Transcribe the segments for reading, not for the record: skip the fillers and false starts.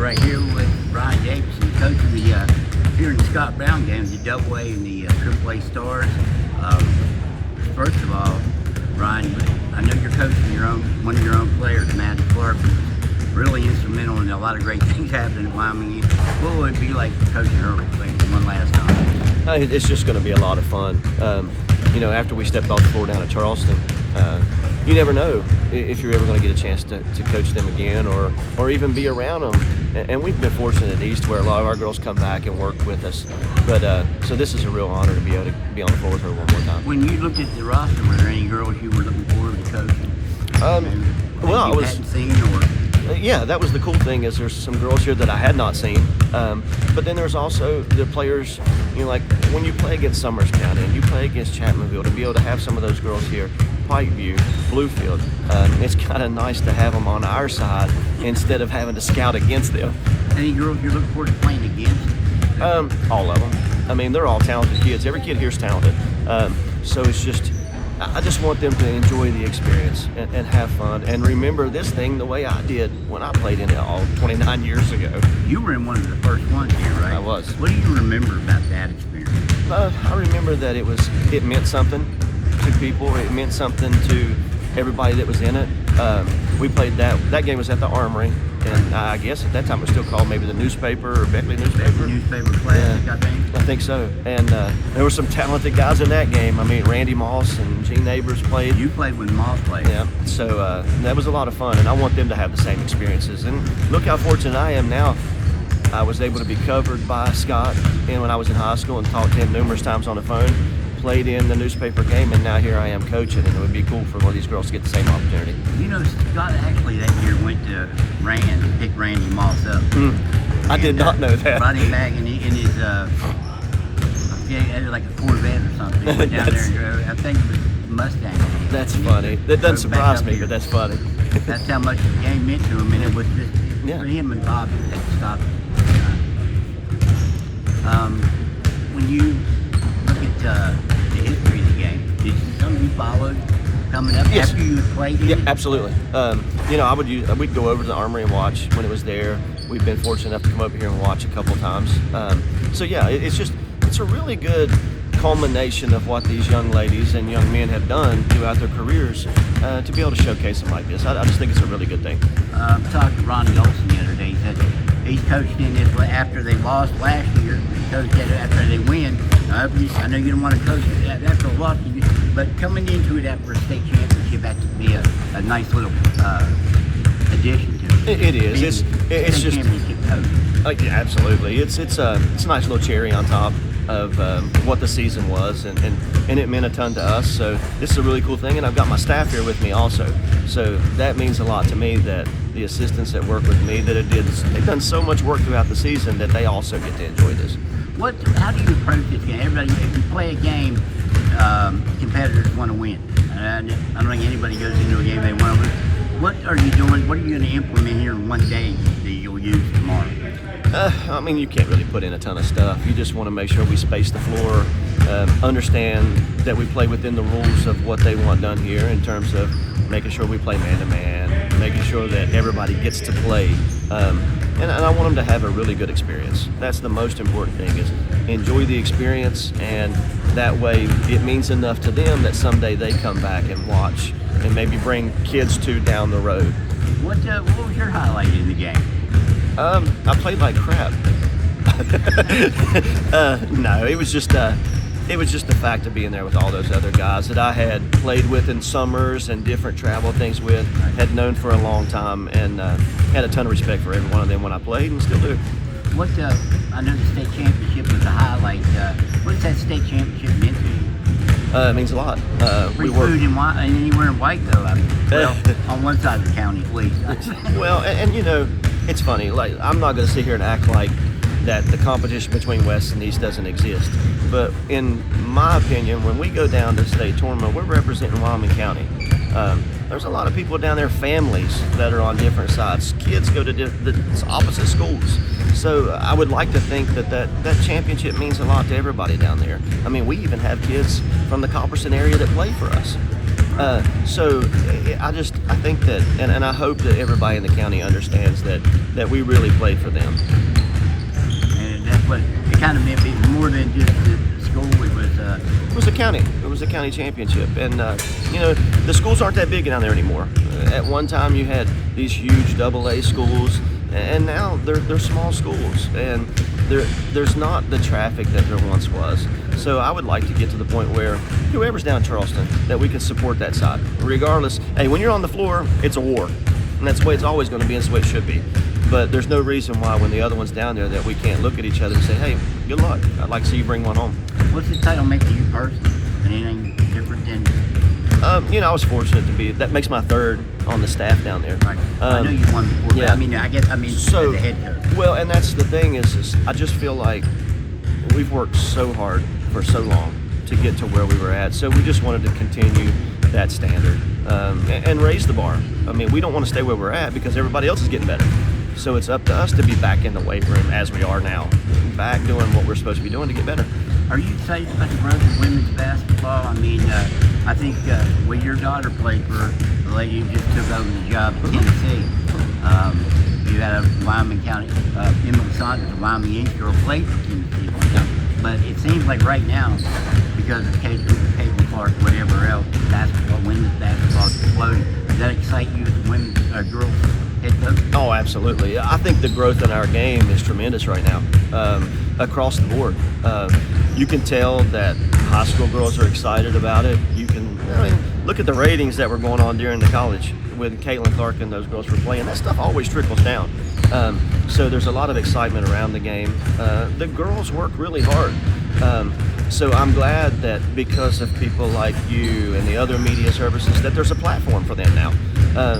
right here with Ryan Davidson, coach of the here in the Scott Brown games, the Double A and the Triple A Stars. First of all, Ryan, I know you're coaching one of your own players, Matt Clark, really instrumental in a lot of great things happening at Wyoming East. What would it be like coaching her one last time? It's just going to be a lot of fun. After we stepped off the floor down at Charleston, you never know if you're ever going to get a chance to coach them again or even be around them. And we've been fortunate at East where a lot of our girls come back and work with us. But so this is a real honor to be able to be on the floor with her one more time. When you looked at the roster, were there any girls you were looking forward to coaching? Hadn't seen or? Yeah, that was the cool thing is there's some girls here that I had not seen. But then there's also the players, like when you play against Summers County and you play against Chapmanville, to be able to have some of those girls here, Pikeview, Bluefield, it's kind of nice to have them on our side instead of having to scout against them. Any girls you look forward to playing against? All of them. I mean, they're all talented kids. Every kid here's talented. So it's just, I just want them to enjoy the experience and have fun and remember this thing the way I did when I played in it all 29 years ago. You were in one of the first ones here, right? I was. What do you remember about that experience? I remember that it meant something to people. It meant something to everybody that was in it. We played that game was at the Armory, and I guess at that time it was still called maybe the newspaper or Beckley newspaper. Newspaper Classic, I think. I think so. And there were some talented guys in that game. I mean, Randy Moss and Gene Neighbors played. You played when Moss played. Yeah. So that was a lot of fun, and I want them to have the same experiences. And look how fortunate I am now. I was able to be covered by Scott when I was in high school and talked to him numerous times on the phone. Played in the newspaper game, and now here I am coaching, and it would be cool for one of these girls to get the same opportunity. Scott actually that year went to picked Randy Moss up. I did not know that. Brought him back in his, it was like a Corvette or something. He went down there, and I think it was Mustang. That's funny. That doesn't surprise me, but that's funny. That's how much the game meant to him, and it was just for him and Bob that stopped. When you look at the history of the game, did some of you followed coming up after you had played it? Yeah, absolutely. We'd go over to the Armory and watch when it was there. We've been fortunate enough to come over here and watch a couple times. It's a really good culmination of what these young ladies and young men have done throughout their careers to be able to showcase them like this. I just think it's a really good thing. I talked to Ronnie Olson the other day. He said he's coached in this after they lost last year. He coached after they win. I know you don't want to coach after a loss, but coming into it after a state championship, that could be a nice little addition to it. It is. It's just championship coach. Yeah, absolutely. It's a nice little cherry on top of what the season was, and it meant a ton to us. So this is a really cool thing, and I've got my staff here with me also. So that means a lot to me that the assistants that work with me they've done so much work throughout the season that they also get to enjoy this. How do you approach this game? Everybody, if you play a game, competitors want to win. I don't think anybody goes into a game they want to lose. What are you doing? What are you going to implement here in one day that you'll use tomorrow? You can't really put in a ton of stuff. You just want to make sure we space the floor, understand that we play within the rules of what they want done here in terms of making sure we play man-to-man, making sure that everybody gets to play. And I want them to have a really good experience. That's the most important thing is enjoy the experience, and that way it means enough to them that someday they come back and watch and maybe bring kids to down the road. What was your highlight in the game? I played like crap. No, it was just the fact of being there with all those other guys that I had played with in summers and different travel things with, had known for a long time, and had a ton of respect for every one of them when I played and still do. I know the state championship was a highlight. What's that state championship meant to you? It means a lot. Free food and anywhere in White though. On one side of the county at least. Well, and it's funny. Like, I'm not going to sit here and act like that the competition between West and East doesn't exist. But in my opinion, when we go down to the state tournament, we're representing Wyoming County. There's a lot of people down there, families that are on different sides. Kids go to the opposite schools. So I would like to think that championship means a lot to everybody down there. I mean, we even have kids from the Copperson area that play for us. So I think that, and I hope that everybody in the county understands that we really played for them. And that's what it kind of meant. More than just the school. It was a county. It was a county championship, and the schools aren't that big down there anymore. At one time, you had these huge AA schools, and now they're small schools, and there's not the traffic that there once was. So I would like to get to the point where whoever's down in Charleston, that we can support that side, regardless. Hey, when you're on the floor, it's a war, and that's the way it's always going to be, and that's the way it should be. But there's no reason why, when the other one's down there, that we can't look at each other and say, hey, good luck. I'd like to see you bring one home. What's the title make to you personally? Anything different than? I was fortunate to be. That makes my third on the staff down there. Right. I know you won before. Yeah. But I mean, so, as a head coach. Well, and that's the thing is I just feel like we've worked so hard for so long to get to where we were at. So we just wanted to continue that standard and raise the bar. I mean, we don't want to stay where we're at because everybody else is getting better. So it's up to us to be back in the weight room as we are now, back doing what we're supposed to be doing to get better. Are you excited about the growth of women's basketball? I mean, I think when your daughter played for the lady who just took over the job in Tennessee, you had a Wyoming County, Emily Saunders, a Wyoming East girl, played for Tennessee one time. But it seems like right now, because of Caitlin Clark, whatever else, women's basketball is exploding. Does that excite you as a women's girls head coach? Oh, absolutely. I think the growth in our game is tremendous right now, across the board. You can tell that high school girls are excited about it. Look at the ratings that were going on during the college when Caitlin Clark and those girls were playing. That stuff always trickles down. So there's a lot of excitement around the game. The girls work really hard. So I'm glad that because of people like you and the other media services, that there's a platform for them now.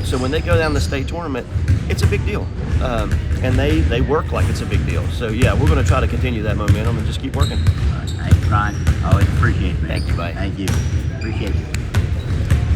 So when they go down the state tournament, it's a big deal. And they work like it's a big deal. So yeah, we're going to try to continue that momentum and just keep working. Hey, Ryan, I always appreciate it, man. Thank you, buddy. Thank you. Appreciate it.